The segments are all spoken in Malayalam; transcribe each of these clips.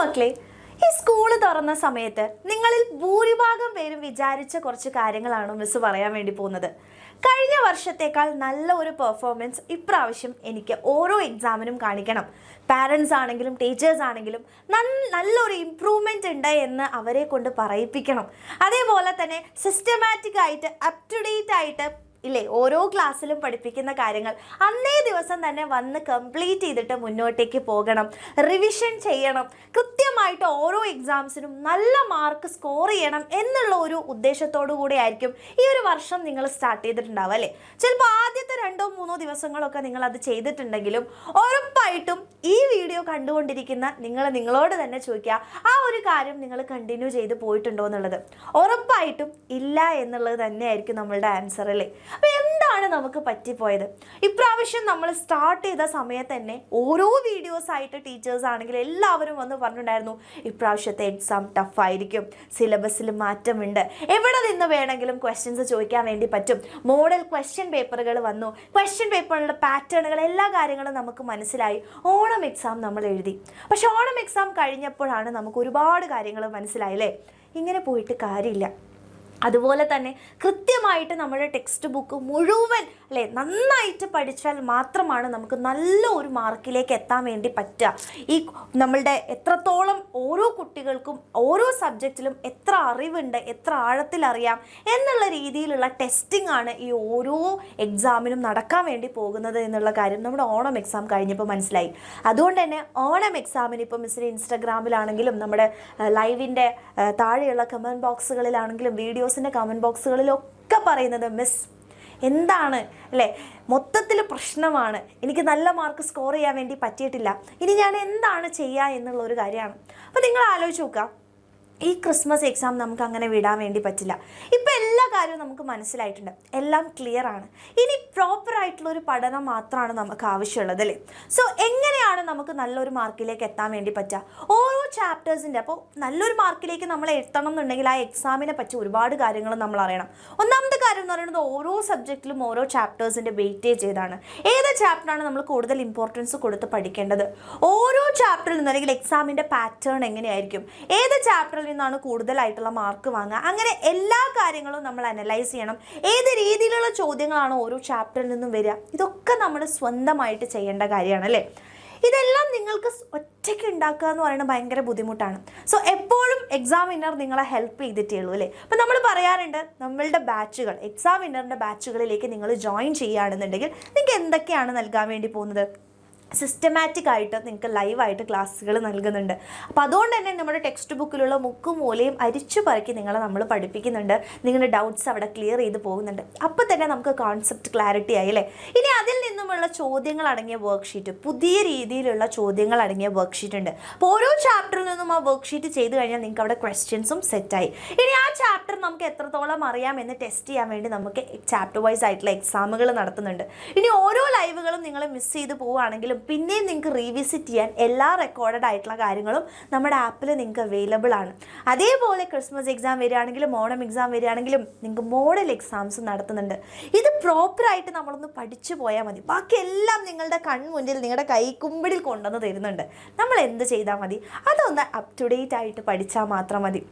മക്കളെ, ഈ സ്കൂൾ തുറന്ന സമയത്ത് നിങ്ങളിൽ ഭൂരിഭാഗം പേരും വിചാരിച്ച കുറച്ച് കാര്യങ്ങളാണ് മിസ് പറയാൻ വേണ്ടി പോകുന്നത്. കഴിഞ്ഞ വർഷത്തേക്കാൾ നല്ല ഒരു പെർഫോമൻസ് ഇപ്രാവശ്യം എനിക്ക് ഓരോ എക്സാമിനും കാണിക്കണം. പാരൻസ് ആണെങ്കിലും ടീച്ചേഴ്സ് ആണെങ്കിലും നല്ലൊരു ഇമ്പ്രൂവ്മെൻ്റ് ഉണ്ട് എന്ന് അവരെ കൊണ്ട് പറയിപ്പിക്കണം. അതേപോലെ തന്നെ സിസ്റ്റമാറ്റിക് ആയിട്ട് അപ് ടു ഡേറ്റ് ആയിട്ട് ഇല്ലേ ഓരോ ക്ലാസ്സിലും പഠിപ്പിക്കുന്ന കാര്യങ്ങൾ അന്നേ ദിവസം തന്നെ വന്ന് കംപ്ലീറ്റ് ചെയ്തിട്ട് മുന്നോട്ടേക്ക് പോകണം, റിവിഷൻ ചെയ്യണം, കൃത്യമായിട്ട് ഓരോ എക്സാംസിനും നല്ല മാർക്ക് സ്കോർ ചെയ്യണം എന്നുള്ള ഒരു ഉദ്ദേശത്തോടു കൂടി ആയിരിക്കും ഈ ഒരു വർഷം നിങ്ങൾ സ്റ്റാർട്ട് ചെയ്തിട്ടുണ്ടാവുക അല്ലേ. ചിലപ്പോൾ ആദ്യത്തെ 2-3 ദിവസങ്ങളൊക്കെ നിങ്ങൾ അത് ചെയ്തിട്ടുണ്ടെങ്കിലും ഉറപ്പായിട്ടും ഈ വീഡിയോ കണ്ടുകൊണ്ടിരിക്കുന്ന നിങ്ങളോട് തന്നെ ചോദിക്കുക, ആ ഒരു കാര്യം നിങ്ങൾ കണ്ടിന്യൂ ചെയ്ത് പോയിട്ടുണ്ടോ എന്നുള്ളത്. ഉറപ്പായിട്ടും ഇല്ല എന്നുള്ളത് തന്നെയായിരിക്കും നമ്മളുടെ ആൻസർ അല്ലേ. അപ്പോൾ എന്താണ് നമുക്ക് പറ്റിപ്പോയത്? ഇപ്രാവശ്യം നമ്മൾ സ്റ്റാർട്ട് ചെയ്ത സമയത്ത് തന്നെ ഓരോ വീഡിയോസായിട്ട് ടീച്ചേഴ്സ് ആണെങ്കിൽ എല്ലാവരും വന്ന് പറഞ്ഞിട്ടുണ്ടായിരുന്നു, ഇപ്രാവശ്യത്തെ എക്സാം ടഫായിരിക്കും, സിലബസിൽ മാറ്റമുണ്ട്, എവിടെ നിന്ന് വേണമെങ്കിലും ക്വസ്റ്റ്യൻസ് ചോദിക്കാൻ വേണ്ടി പറ്റും, മോഡൽ ക്വസ്റ്റ്യൻ പേപ്പറുകൾ വന്നു, ക്വസ്റ്റ്യൻ പേപ്പറിലുള്ള പാറ്റേണുകൾ, എല്ലാ കാര്യങ്ങളും നമുക്ക് മനസ്സിലായി. ഓണം എക്സാം നമ്മൾ എഴുതി. പക്ഷെ ഓണം എക്സാം കഴിഞ്ഞപ്പോഴാണ് നമുക്ക് ഒരുപാട് കാര്യങ്ങൾ മനസ്സിലായില്ലേ, ഇങ്ങനെ പോയിട്ട് കാര്യമില്ല. അതുപോലെ തന്നെ കൃത്യമായിട്ട് നമ്മുടെ ടെക്സ്റ്റ് ബുക്ക് മുഴുവൻ അല്ലേ നന്നായിട്ട് പഠിച്ചാൽ മാത്രമാണ് നമുക്ക് നല്ല ഒരു മാർക്കിലേക്ക് എത്താൻ വേണ്ടി പറ്റുക. ഈ നമ്മളുടെ എത്രത്തോളം ഓരോ കുട്ടികൾക്കും ഓരോ സബ്ജക്റ്റിലും എത്ര അറിവുണ്ട്, എത്ര ആഴത്തിൽ അറിയാം എന്നുള്ള രീതിയിലുള്ള ടെസ്റ്റിംഗ് ആണ് ഈ ഓരോ എക്സാമിനും നടക്കാൻ വേണ്ടി പോകുന്നത് എന്നുള്ള കാര്യം നമ്മുടെ ഓണം എക്സാം കഴിഞ്ഞപ്പോൾ മനസ്സിലായി. അതുകൊണ്ട് തന്നെ ഓണം എക്സാമിന് ഇപ്പോൾ മിസ്സിന് ഇൻസ്റ്റാഗ്രാമിലാണെങ്കിലും നമ്മുടെ ലൈവിൻ്റെ താഴെയുള്ള കമൻറ്റ് ബോക്സുകളിലാണെങ്കിലും വീഡിയോസിൻ്റെ കമൻറ്റ് ബോക്സുകളിലൊക്കെ പറയുന്നത്, മിസ് എന്താണ് അല്ലേ, മൊത്തത്തിൽ പ്രശ്നമാണ്, എനിക്ക് നല്ല മാർക്ക് സ്കോർ ചെയ്യാൻ വേണ്ടി പറ്റിയിട്ടില്ല, ഇനി ഞാൻ എന്താണ് ചെയ്യുക എന്നുള്ളൊരു കാര്യമാണ്. അപ്പോൾ നിങ്ങൾ ആലോചിച്ച് നോക്കുക, ഈ ക്രിസ്മസ് എക്സാം നമുക്ക് അങ്ങനെ വിടാൻ വേണ്ടി പറ്റില്ല. ഇപ്പോൾ എല്ലാ കാര്യവും നമുക്ക് മനസ്സിലായിട്ടുണ്ട്, എല്ലാം ക്ലിയർ ആണ്. ഇനി പ്രോപ്പറായിട്ടുള്ളൊരു പഠനം മാത്രമാണ് നമുക്ക് ആവശ്യമുള്ളത് അല്ലേ. സോ എങ്ങനെയാണ് നമുക്ക് നല്ലൊരു മാർക്കിലേക്ക് എത്താൻ വേണ്ടി പറ്റുക? ഓരോ ചാപ്റ്റേഴ്സിൻ്റെ, അപ്പോൾ നല്ലൊരു മാർക്കിലേക്ക് നമ്മൾ എത്തണം എന്നുണ്ടെങ്കിൽ ആ എക്സാമിനെ പറ്റി ഒരുപാട് കാര്യങ്ങൾ നമ്മൾ അറിയണം. ഒന്നാമത്തെ കാര്യം എന്ന് പറയുന്നത് ഓരോ സബ്ജക്റ്റിലും ഓരോ ചാപ്റ്റേഴ്സിൻ്റെ വെയിറ്റേജ് ഏതാണ്, ഏത് ചാപ്റ്ററാണ് നമ്മൾ കൂടുതൽ ഇമ്പോർട്ടൻസ് കൊടുത്ത് പഠിക്കേണ്ടത്, ഓരോ ചാപ്റ്ററിൽ നിന്ന് അല്ലെങ്കിൽ എക്സാമിൻ്റെ പാറ്റേൺ എങ്ങനെയായിരിക്കും, ഏത് ചാപ്റ്ററിൽ നിന്നാണ് കൂടുതലായിട്ടുള്ള മാർക്ക് വാങ്ങുക, അങ്ങനെ എല്ലാ കാര്യങ്ങളും നമ്മൾ അനലൈസ് ചെയ്യണം. ഏത് രീതിയിലുള്ള ചോദ്യങ്ങളാണ് ഓരോ ചാപ്റ്ററിൽ നിന്നും വരിക, ഇതൊക്കെ നമ്മൾ സ്വന്തമായിട്ട് ചെയ്യേണ്ട കാര്യമാണ് അല്ലേ. ഇതെല്ലാം നിങ്ങൾക്ക് ഒറ്റയ്ക്ക് ഉണ്ടാക്കുക എന്ന് പറയുന്നത് ഭയങ്കര ബുദ്ധിമുട്ടാണ്. സോ എപ്പോഴും എക്സാം വിന്നർ നിങ്ങളെ ഹെൽപ്പ് ചെയ്തിട്ടേ ഉള്ളൂ അല്ലേ. അപ്പോൾ നമ്മൾ പറയാറുണ്ട്, നമ്മളുടെ ബാച്ചുകൾ, എക്സാം വിന്നറിൻ്റെ ബാച്ചുകളിലേക്ക് നിങ്ങൾ ജോയിൻ ചെയ്യുകയാണെന്നുണ്ടെങ്കിൽ നിങ്ങൾക്ക് എന്തൊക്കെയാണ് നൽകാൻ വേണ്ടി പോകുന്നത്? സിസ്റ്റമാറ്റിക് ആയിട്ട് നിങ്ങൾക്ക് ലൈവായിട്ട് ക്ലാസ്സുകൾ നൽകുന്നുണ്ട്. അപ്പോൾ അതുകൊണ്ട് തന്നെ നമ്മുടെ ടെക്സ്റ്റ് ബുക്കിലുള്ള മുക്കും മൂലയും അരിച്ചു പറക്കി നിങ്ങളെ നമ്മൾ പഠിപ്പിക്കുന്നുണ്ട്. നിങ്ങളുടെ ഡൗട്ട്സ് അവിടെ ക്ലിയർ ചെയ്ത് പോകുന്നുണ്ട്. അപ്പോൾ തന്നെ നമുക്ക് കോൺസെപ്റ്റ് ക്ലാരിറ്റി ആയി അല്ലേ. ഇനി അതിൽ നിന്നുമുള്ള ചോദ്യങ്ങൾ അടങ്ങിയ വർക്ക്ഷീറ്റ്, പുതിയ രീതിയിലുള്ള ചോദ്യങ്ങൾ അടങ്ങിയ വർക്ക്ഷീറ്റ് ഉണ്ട്. അപ്പോൾ ഓരോ ചാപ്റ്ററിൽ നിന്നും ആ വർക്ക്ഷീറ്റ് ചെയ്ത് കഴിഞ്ഞാൽ നിങ്ങൾക്ക് അവിടെ ക്വസ്റ്റ്യൻസും സെറ്റായി. ഇനി ആ ചാപ്റ്റർ നമുക്ക് എത്രത്തോളം അറിയാമെന്ന് ടെസ്റ്റ് ചെയ്യാൻ വേണ്ടി നമുക്ക് ചാപ്റ്റർ വൈസ് ആയിട്ടുള്ള എക്സാമുകൾ നടത്തുന്നുണ്ട്. ഇനി ഓരോ ലൈവുകളും നിങ്ങൾ മിസ് ചെയ്ത് പോവുകയാണെങ്കിലും പിന്നെയും നിങ്ങൾക്ക് റീവിസിറ്റ് ചെയ്യാൻ എല്ലാ റെക്കോർഡഡ് ആയിട്ടുള്ള കാര്യങ്ങളും നമ്മുടെ ആപ്പിൽ നിങ്ങൾക്ക് അവൈലബിൾ ആണ്. അതേപോലെ ക്രിസ്മസ് എക്സാം വരികയാണെങ്കിലും ഓണം എക്സാം വരികയാണെങ്കിലും നിങ്ങൾക്ക് മോഡൽ എക്സാംസ് നടത്തുന്നുണ്ട്. ഇത് പ്രോപ്പറായിട്ട് നമ്മളൊന്ന് പഠിച്ചു പോയാൽ മതി. ബാക്കിയെല്ലാം നിങ്ങളുടെ കൺമുന്നിൽ നിങ്ങളുടെ കൈക്കുമ്പിടിൽ കൊണ്ടുവന്ന് തരുന്നുണ്ട്. നമ്മൾ എന്ത് ചെയ്താൽ മതി? അതൊന്ന് അപ് ടു ഡേറ്റ് ആയിട്ട് പഠിച്ചാൽ മാത്രം മതി.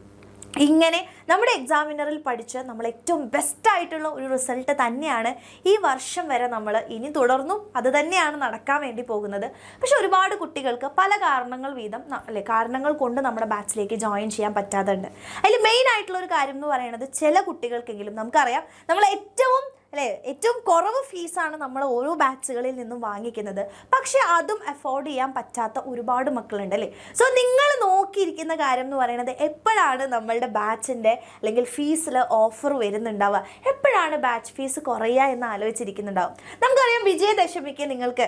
ഇങ്ങനെ നമ്മുടെ എക്സാമിനറിൽ പഠിച്ച് നമ്മൾ ഏറ്റവും ബെസ്റ്റായിട്ടുള്ള ഒരു റിസൾട്ട് തന്നെയാണ് ഈ വർഷം വരെ നമ്മൾ ഇനി തുടർന്നും അത് തന്നെയാണ് നടക്കാൻ വേണ്ടി പോകുന്നത്. പക്ഷെ ഒരുപാട് കുട്ടികൾക്ക് പല കാരണങ്ങൾ വീതം അല്ലേ കാരണങ്ങൾ കൊണ്ട് നമ്മുടെ ബാച്ചിലേക്ക് ജോയിൻ ചെയ്യാൻ പറ്റാതുണ്ട്. അതിൽ മെയിൻ ആയിട്ടുള്ള ഒരു കാര്യം എന്ന് പറയുന്നത്, ചില കുട്ടികൾക്കെങ്കിലും നമുക്കറിയാം നമ്മൾ ഏറ്റവും കുറവ് ഫീസാണ് നമ്മൾ ഓരോ ബാച്ചുകളിൽ നിന്നും വാങ്ങിക്കുന്നത്. പക്ഷെ അതും അഫോർഡ് ചെയ്യാൻ പറ്റാത്ത ഒരുപാട് മക്കളുണ്ട് അല്ലേ. സോ നിങ്ങൾ നോക്കിയിരിക്കുന്ന കാര്യം എന്ന് പറയുന്നത്, എപ്പോഴാണ് നമ്മളുടെ ബാച്ചിൻ്റെ അല്ലെങ്കിൽ ഫീസിൽ ഓഫർ വരുന്നുണ്ടാവുക, എപ്പോഴാണ് ബാച്ച് ഫീസ് കുറയുക എന്ന് ആലോചിച്ചിരിക്കുന്നുണ്ടാവും. നമുക്കറിയാം വിജയദശമിക്ക് നിങ്ങൾക്ക്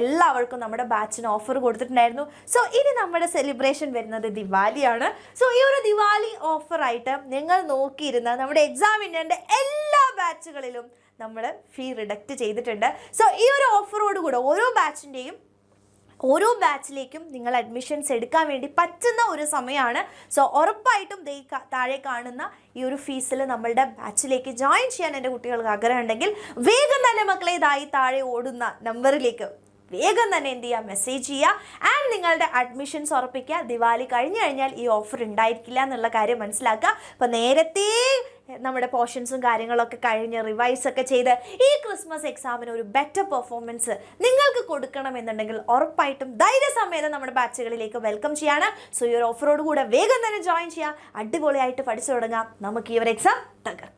എല്ലാവർക്കും നമ്മുടെ ബാച്ചിന് ഓഫർ കൊടുത്തിട്ടുണ്ടായിരുന്നു. സോ ഇനി നമ്മുടെ സെലിബ്രേഷൻ വരുന്നത് ദിവാലിയാണ്. സോ ഈ ഒരു ദിവാലി ഓഫറായിട്ട് നിങ്ങൾ നോക്കിയിരുന്ന നമ്മുടെ എക്സാമിൻ്റെ എല്ലാ ബാച്ചുകളിലും നമ്മൾ ഫീ റിഡക്റ്റ് ചെയ്തിട്ടുണ്ട്. സോ ഈ ഒരു ഓഫറോട് കൂടെ ഓരോ ബാച്ചിലേക്കും നിങ്ങൾ അഡ്മിഷൻസ് എടുക്കാൻ വേണ്ടി പറ്റുന്ന ഒരു സമയമാണ്. സോ ഉറപ്പായിട്ടും താഴെ കാണുന്ന ഈ ഒരു ഫീസിൽ നമ്മളുടെ ബാച്ചിലേക്ക് ജോയിൻ ചെയ്യാൻ എൻ്റെ കുട്ടികൾക്ക് ആഗ്രഹം ഉണ്ടെങ്കിൽ വേഗം തന്നെ മക്കളെ ഇതായി താഴെ ഓടുന്ന നമ്പറിലേക്ക് വേഗം തന്നെ എന്ത് ചെയ്യുക, മെസ്സേജ് ചെയ്യുക. ആൻഡ് നിങ്ങളുടെ അഡ്മിഷൻസ് ഉറപ്പിക്കുക. ദിവാലി കഴിഞ്ഞു കഴിഞ്ഞാൽ ഈ ഓഫർ ഉണ്ടായിരിക്കില്ല എന്നുള്ള കാര്യം മനസ്സിലാക്കുക. അപ്പോൾ നേരത്തെ നമ്മുടെ പോർഷൻസും കാര്യങ്ങളൊക്കെ കഴിഞ്ഞ് റിവൈസ് ഒക്കെ ചെയ്ത് ഈ ക്രിസ്മസ് എക്സാമിന് ഒരു ബെറ്റർ പെർഫോമൻസ് നിങ്ങൾക്ക് കൊടുക്കണമെന്നുണ്ടെങ്കിൽ ഉറപ്പായിട്ടും ധൈര്യസമേതം നമ്മുടെ ബാച്ചുകളിലേക്ക് വെൽക്കം ചെയ്യാണ്. സോ ഈ ഒരു ഓഫറോട് കൂടെ വേഗം തന്നെ ജോയിൻ ചെയ്യുക. അടിപൊളിയായിട്ട് പഠിച്ചു തുടങ്ങാം. നമുക്ക് ഈ ഒരു എക്സാം തകർക്കാം.